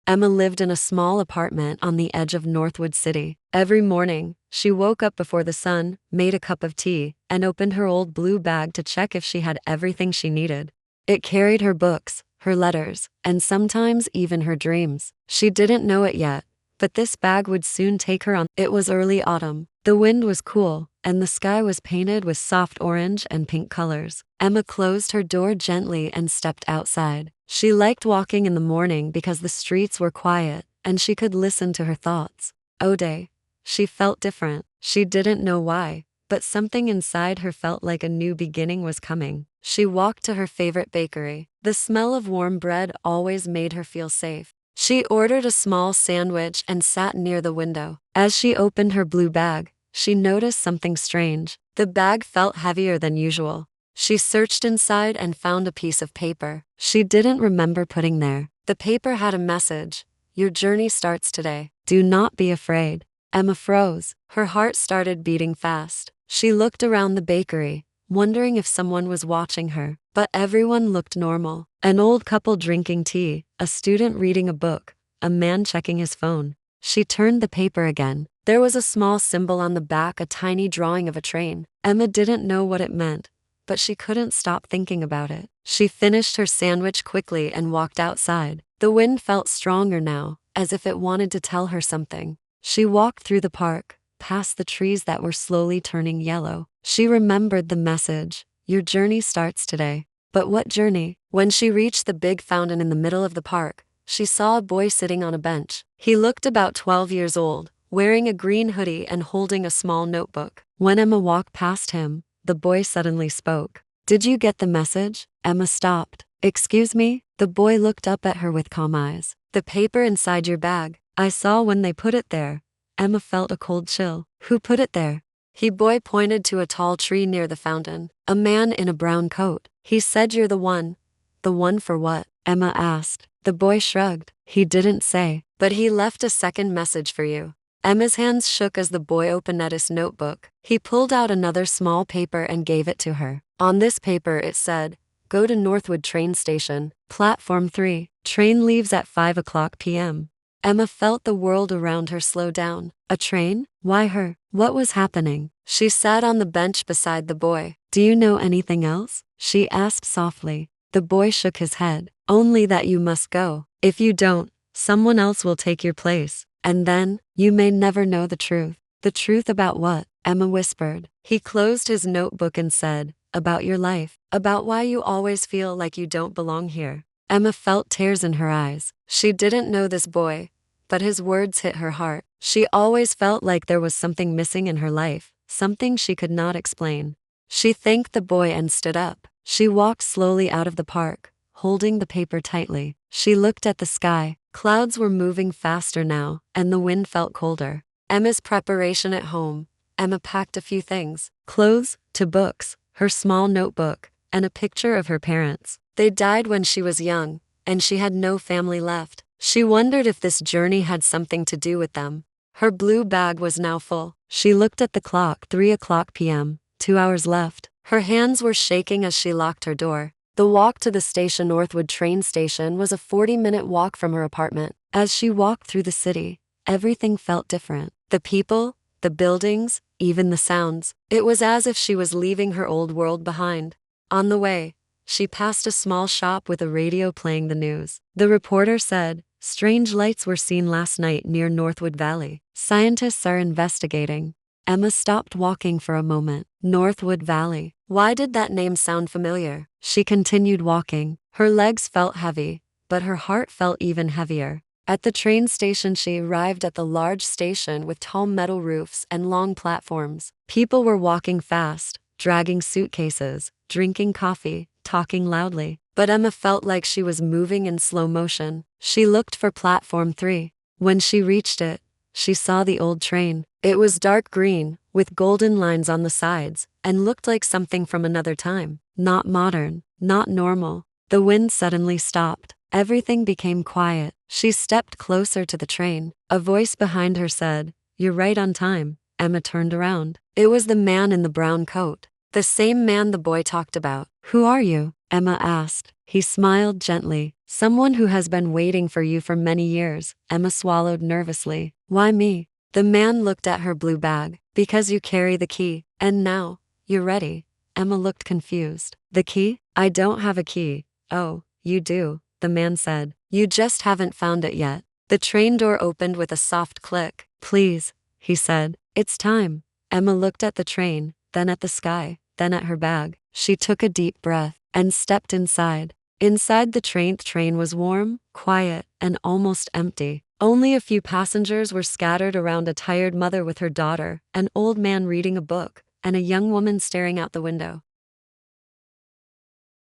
Emma lived in a small apartment on the edge of Northwood City. Every morning, she woke up before the sun, made a cup of tea, and opened her old blue bag to check if she had everything she needed. It carried her books, her letters, and sometimes even her dreams. She didn't know it yet, but this bag would soon take her on. It was early autumn. The wind was cool, and the sky was painted with soft orange and pink colors. Emma closed her door gently and stepped outside. She liked walking in the morning because the streets were quiet, and she could listen to her thoughts. Day. She felt different. She didn't know why, but something inside her felt like a new beginning was coming. She walked to her favorite bakery. The smell of warm bread always made her feel safe. She ordered a small sandwich and sat near the window. As she opened her blue bag, she noticed something strange. The bag felt heavier than usual. She searched inside and found a piece of paper she didn't remember putting there. The paper had a message. Your journey starts today. Do not be afraid. Emma froze. Her heart started beating fast. She looked around the bakery, wondering if someone was watching her. But everyone looked normal. An old couple drinking tea, a student reading a book, a man checking his phone. She turned the paper again. There was a small symbol on the back, a tiny drawing of a train. Emma didn't know what it meant, but she couldn't stop thinking about it. She finished her sandwich quickly and walked outside. The wind felt stronger now, as if it wanted to tell her something. She walked through the park, past the trees that were slowly turning yellow. She remembered the message. Your journey starts today. But what journey? When she reached the big fountain in the middle of the park, she saw a boy sitting on a bench. He looked about 12 years old, wearing a green hoodie and holding a small notebook. When Emma walked past him, the boy suddenly spoke. Did you get the message? Emma stopped. Excuse me? The boy looked up at her with calm eyes. The paper inside your bag. I saw when they put it there. Emma felt a cold chill. Who put it there? The boy pointed to a tall tree near the fountain. A man in a brown coat. He said you're the one. The one for what? Emma asked. The boy shrugged. He didn't say, but he left a second message for you. Emma's hands shook as the boy opened his notebook. He pulled out another small paper and gave it to her. On this paper it said, go to Northwood train station, platform 3. Train leaves at 5:00 p.m. Emma felt the world around her slow down. A train? Why her? What was happening? She sat on the bench beside the boy. Do you know anything else? She asked softly. The boy shook his head. Only that you must go. If you don't, someone else will take your place. And then, you may never know the truth. The truth about what? Emma whispered. He closed his notebook and said, about your life. About why you always feel like you don't belong here. Emma felt tears in her eyes. She didn't know this boy, but his words hit her heart. She always felt like there was something missing in her life, something she could not explain. She thanked the boy and stood up. She walked slowly out of the park, holding the paper tightly. She looked at the sky. Clouds were moving faster now, and the wind felt colder. Emma's preparation at home. Emma packed a few things. Clothes, to books, her small notebook, and a picture of her parents. They died when she was young, and she had no family left. She wondered if this journey had something to do with them. Her blue bag was now full. She looked at the clock, 3:00 p.m., 2 hours left. Her hands were shaking as she locked her door. The walk to the station, Northwood train station, was a 40-minute walk from her apartment. As she walked through the city, everything felt different. The people, the buildings, even the sounds. It was as if she was leaving her old world behind. On the way, she passed a small shop with a radio playing the news. The reporter said, strange lights were seen last night near Northwood Valley. Scientists are investigating. Emma stopped walking for a moment. Northwood Valley. Why did that name sound familiar? She continued walking. Her legs felt heavy, but her heart felt even heavier. At the train station, she arrived at the large station with tall metal roofs and long platforms. People were walking fast, dragging suitcases, drinking coffee, talking loudly. But Emma felt like she was moving in slow motion. She looked for platform 3. When she reached it, she saw the old train. It was dark green, with golden lines on the sides, and looked like something from another time. Not modern, not normal. The wind suddenly stopped. Everything became quiet. She stepped closer to the train. A voice behind her said, "You're right on time." Emma turned around. It was the man in the brown coat. The same man the boy talked about. "Who are you?" Emma asked. He smiled gently. Someone who has been waiting for you for many years. Emma swallowed nervously. Why me? The man looked at her blue bag. Because you carry the key. And now, you're ready. Emma looked confused. The key? I don't have a key. Oh, you do, the man said. You just haven't found it yet. The train door opened with a soft click. Please, he said. It's time. Emma looked at the train, then at the sky, then at her bag. She took a deep breath and stepped inside. Inside the train was warm, quiet, and almost empty. Only a few passengers were scattered around: a tired mother with her daughter, an old man reading a book, and a young woman staring out the window.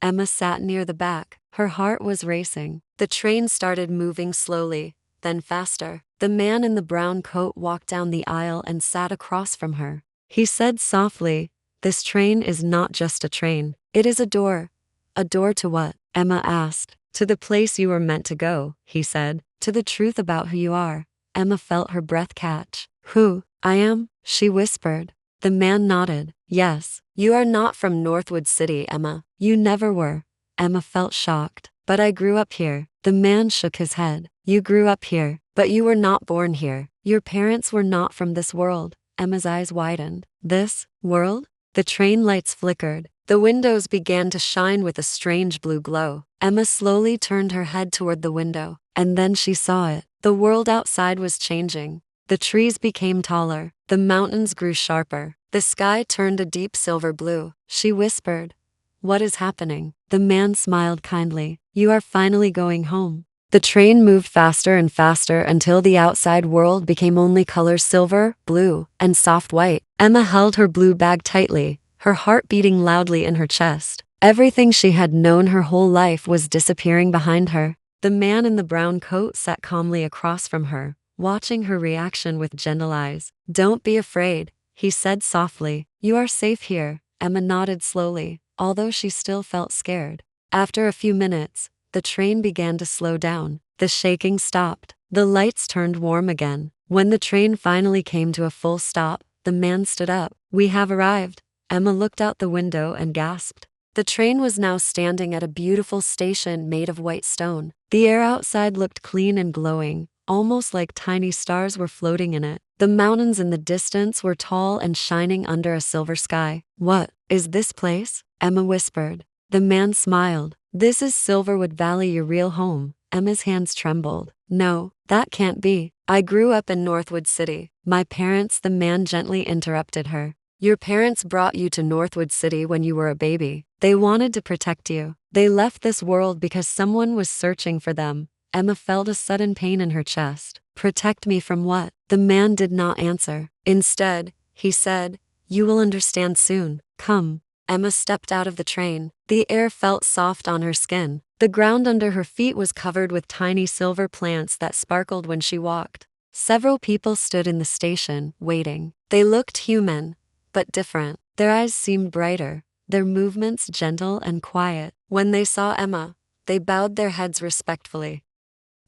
Emma sat near the back. Her heart was racing. The train started moving slowly, then faster. The man in the brown coat walked down the aisle and sat across from her. He said softly, "This train is not just a train. It is a door." A door to what? Emma asked. To the place you were meant to go, he said. To the truth about who you are. Emma felt her breath catch. Who I am? She whispered. The man nodded. Yes, you are not from Northwood City, Emma. You never were. Emma felt shocked. But I grew up here. The man shook his head. You grew up here, but you were not born here. Your parents were not from this world. Emma's eyes widened. This world? The train lights flickered. The windows began to shine with a strange blue glow. Emma slowly turned her head toward the window, and then she saw it. The world outside was changing. The trees became taller. The mountains grew sharper. The sky turned a deep silver blue. She whispered, "What is happening?" The man smiled kindly. "You are finally going home." The train moved faster and faster until the outside world became only colors: silver, blue, and soft white. Emma held her blue bag tightly, her heart beating loudly in her chest. Everything she had known her whole life was disappearing behind her. The man in the brown coat sat calmly across from her, watching her reaction with gentle eyes. "Don't be afraid," he said softly. "You are safe here." Emma nodded slowly, although she still felt scared. After a few minutes, the train began to slow down. The shaking stopped. The lights turned warm again. When the train finally came to a full stop, the man stood up. "We have arrived." Emma looked out the window and gasped. The train was now standing at a beautiful station made of white stone. The air outside looked clean and glowing, almost like tiny stars were floating in it. The mountains in the distance were tall and shining under a silver sky. "What is this place?" Emma whispered. The man smiled. "This is Silverwood Valley, your real home." Emma's hands trembled. "No, that can't be. I grew up in Northwood City. My parents," the man gently interrupted her. "Your parents brought you to Northwood City when you were a baby. They wanted to protect you. They left this world because someone was searching for them." Emma felt a sudden pain in her chest. "Protect me from what?" The man did not answer. Instead, he said, "You will understand soon. Come." Emma stepped out of the train. The air felt soft on her skin. The ground under her feet was covered with tiny silver plants that sparkled when she walked. Several people stood in the station, waiting. They looked human, but different. Their eyes seemed brighter, their movements gentle and quiet. When they saw Emma, they bowed their heads respectfully.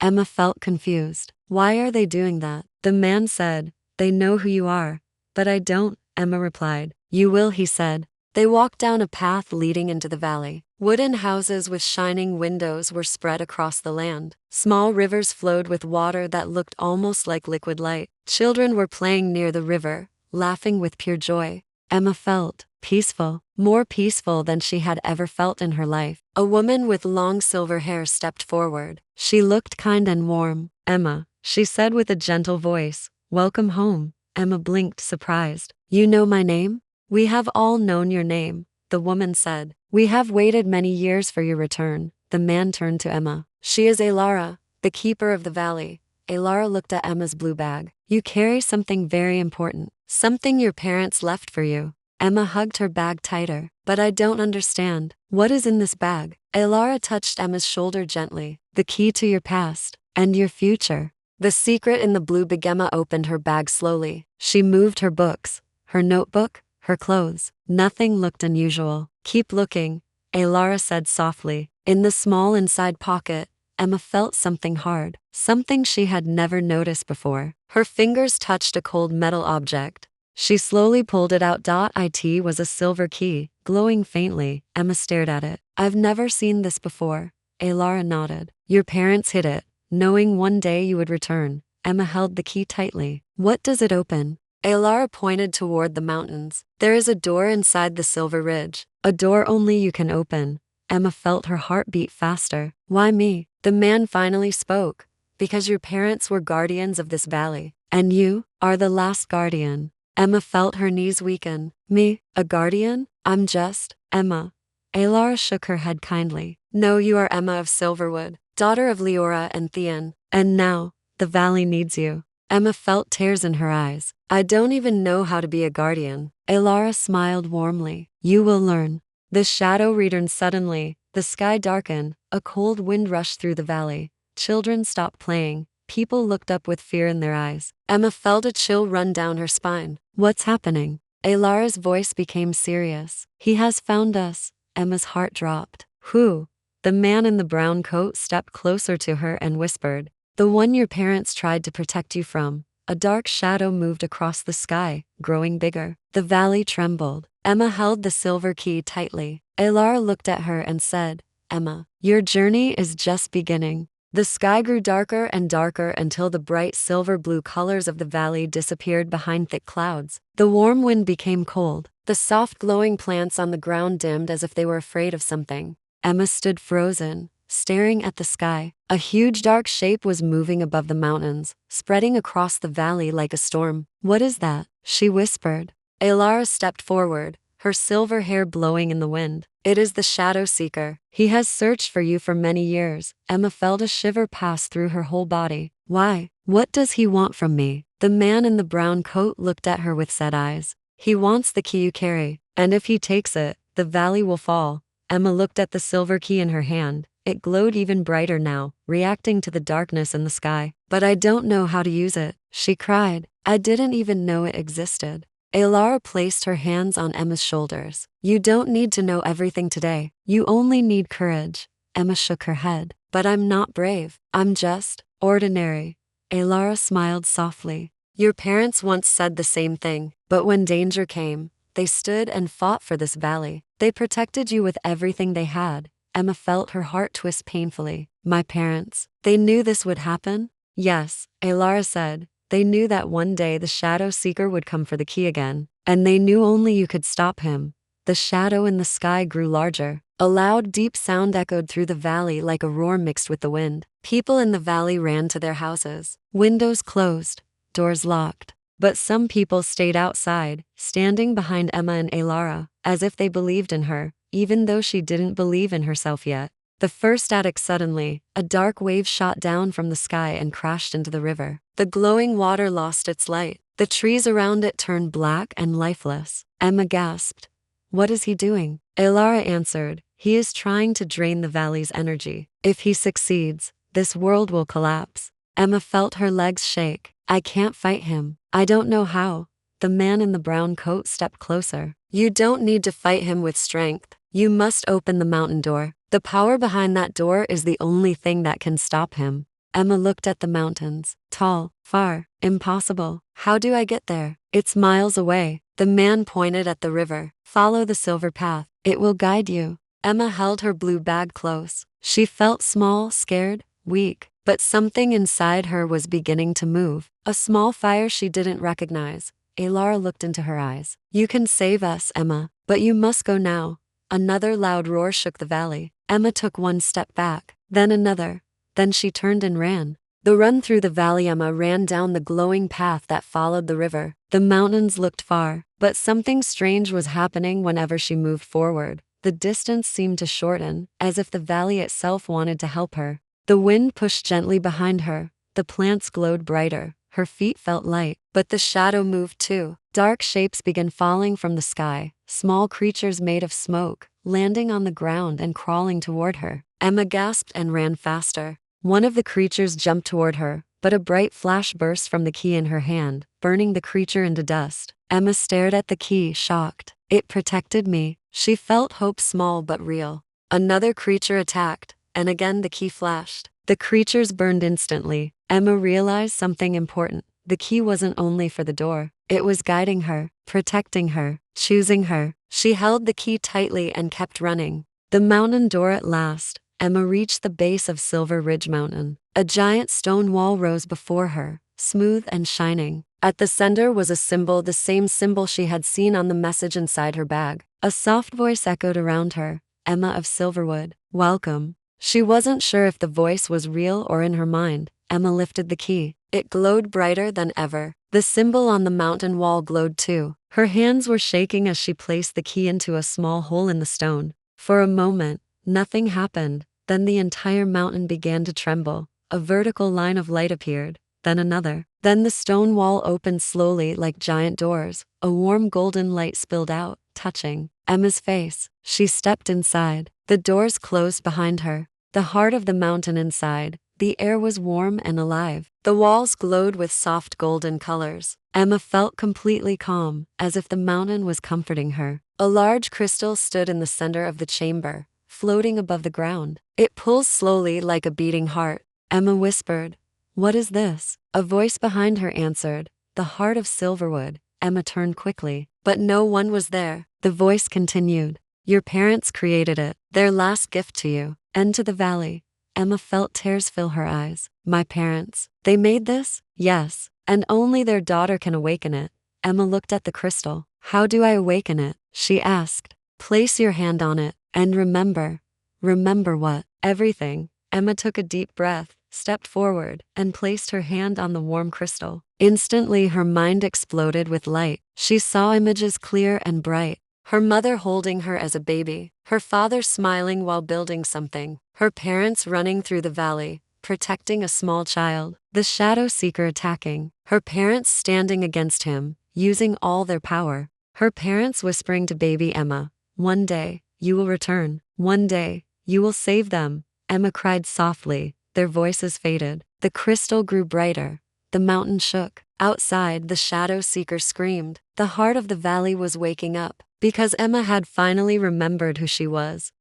Emma felt confused. "Why are they doing that?" The man said, "They know who you are, but I don't," Emma replied. "You will," he said. They walked down a path leading into the valley. Wooden houses with shining windows were spread across the land. Small rivers flowed with water that looked almost like liquid light. Children were playing near the river, laughing with pure joy. Emma felt peaceful, more peaceful than she had ever felt in her life. A woman with long silver hair stepped forward. She looked kind and warm. "Emma," she said with a gentle voice, "welcome home." Emma blinked, surprised. "You know my name?" "We have all known your name," the woman said. "We have waited many years for your return." The man turned to Emma. "She is Alara, the keeper of the valley." Alara looked at Emma's blue bag. "You carry something very important, something your parents left for you." Emma hugged her bag tighter. "But I don't understand. What is in this bag?" Alara touched Emma's shoulder gently. "The key to your past and your future. The secret in the blue bag." Emma opened her bag slowly. She moved her books, her notebook, her clothes. Nothing looked unusual. "Keep looking," Alara said softly. In the small inside pocket, Emma felt something hard, something she had never noticed before. Her fingers touched a cold metal object. She slowly pulled it out. It was a silver key, glowing faintly. Emma stared at it. "I've never seen this before," Alara nodded. Your parents hid it, knowing one day you would return. Emma held the key tightly. What does it open? Alara pointed toward the mountains. There is a door inside the silver ridge. A door only you can open. Emma felt her heart beat faster. Why me? The man finally spoke. Because your parents were guardians of this valley. And you are the last guardian. Emma felt her knees weaken. Me? A guardian? I'm just Emma. Alara shook her head kindly. No, you are Emma of Silverwood, daughter of Leora and Theon. And now, the valley needs you. Emma felt tears in her eyes. I don't even know how to be a guardian. Alara smiled warmly. You will learn. The shadow returned suddenly. The sky darkened. A cold wind rushed through the valley. Children stopped playing. People looked up with fear in their eyes. Emma felt a chill run down her spine. What's happening? Alara's voice became serious. He has found us. Emma's heart dropped. Who? The man in the brown coat stepped closer to her and whispered. The one your parents tried to protect you from. A dark shadow moved across the sky, growing bigger. The valley trembled. Emma held the silver key tightly. Alara looked at her and said, Emma, your journey is just beginning. The sky grew darker and darker until the bright silver-blue colors of the valley disappeared behind thick clouds. The warm wind became cold. The soft glowing plants on the ground dimmed as if they were afraid of something. Emma stood frozen, staring at the sky. A huge dark shape was moving above the mountains, spreading across the valley like a storm. What is that? She whispered. Alara stepped forward, her silver hair blowing in the wind. It is the Shadow Seeker. He has searched for you for many years. Emma felt a shiver pass through her whole body. Why? What does he want from me? The man in the brown coat looked at her with sad eyes. He wants the key you carry, and if he takes it, the valley will fall. Emma looked at the silver key in her hand. It glowed even brighter now, reacting to the darkness in the sky. But I don't know how to use it, she cried. I didn't even know it existed. Alara placed her hands on Emma's shoulders. You don't need to know everything today. You only need courage. Emma shook her head. But I'm not brave. I'm just ordinary. Alara smiled softly. Your parents once said the same thing, but when danger came, they stood and fought for this valley. They protected you with everything they had. Emma felt her heart twist painfully. My parents, they knew this would happen? Yes, Alara said. They knew that one day the Shadow Seeker would come for the key again, and they knew only you could stop him. The shadow in the sky grew larger. A loud, deep sound echoed through the valley like a roar mixed with the wind. People in the valley ran to their houses. Windows closed, doors locked. But some people stayed outside, standing behind Emma and Alara, as if they believed in her, even though she didn't believe in herself yet. The first static suddenly, a dark wave shot down from the sky and crashed into the river. The glowing water lost its light. The trees around it turned black and lifeless. Emma gasped. What is he doing? Alara answered. He is trying to drain the valley's energy. If he succeeds, this world will collapse. Emma felt her legs shake. I can't fight him. I don't know how. The man in the brown coat stepped closer. You don't need to fight him with strength. You must open the mountain door. The power behind that door is the only thing that can stop him. Emma looked at the mountains. Tall, far, impossible. How do I get there? It's miles away. The man pointed at the river. Follow the silver path. It will guide you. Emma held her blue bag close. She felt small, scared, weak, but something inside her was beginning to move. A small fire she didn't recognize. Alara looked into her eyes. You can save us, Emma, but you must go now. Another loud roar shook the valley. Emma took one step back, then another. Then she turned and ran. The run through the valley. Emma ran down the glowing path that followed the river. The mountains looked far, but something strange was happening whenever she moved forward. The distance seemed to shorten, as if the valley itself wanted to help her. The wind pushed gently behind her. The plants glowed brighter. Her feet felt light, but the shadow moved too. Dark shapes began falling from the sky, small creatures made of smoke, landing on the ground and crawling toward her. Emma gasped and ran faster. One of the creatures jumped toward her, but a bright flash burst from the key in her hand, burning the creature into dust. Emma stared at the key, shocked. It protected me. She felt hope, small but real. Another creature attacked, and again the key flashed. The creatures burned instantly. Emma realized something important. The key wasn't only for the door. It was guiding her, protecting her, choosing her. She held the key tightly and kept running. The mountain door at last. Emma reached the base of Silver Ridge Mountain. A giant stone wall rose before her, smooth and shining. At the center was a symbol, the same symbol she had seen on the message inside her bag. A soft voice echoed around her, "Emma of Silverwood, welcome." She wasn't sure if the voice was real or in her mind. Emma lifted the key. It glowed brighter than ever. The symbol on the mountain wall glowed too. Her hands were shaking as she placed the key into a small hole in the stone. For a moment, nothing happened. Then the entire mountain began to tremble. A vertical line of light appeared, then another. Then the stone wall opened slowly like giant doors. A warm golden light spilled out, touching Emma's face. She stepped inside. The doors closed behind her. The heart of the mountain inside. The air was warm and alive. The walls glowed with soft golden colors. Emma felt completely calm, as if the mountain was comforting her. A large crystal stood in the center of the chamber, floating above the ground. It pulsed slowly like a beating heart. Emma whispered, "What is this?" A voice behind her answered, "The heart of Silverwood." Emma turned quickly, but no one was there. The voice continued, "Your parents created it, their last gift to you, and to the valley." Emma felt tears fill her eyes. "My parents, they made this?" "Yes, and only their daughter can awaken it." Emma looked at the crystal. "How do I awaken it?" she asked. "Place your hand on it, and remember." "Remember what?" "Everything." Emma took a deep breath, stepped forward, and placed her hand on the warm crystal. Instantly her mind exploded with light. She saw images clear and bright. Her mother holding her as a baby, her father smiling while building something, her parents running through the valley, protecting a small child, the shadow seeker attacking, her parents standing against him, using all their power, her parents whispering to baby Emma, "One day, you will return. One day, you will save them." Emma cried softly. Their voices faded. The crystal grew brighter. The mountain shook. Outside, the shadow seeker screamed. The heart of the valley was waking up, because Emma had finally remembered who she was.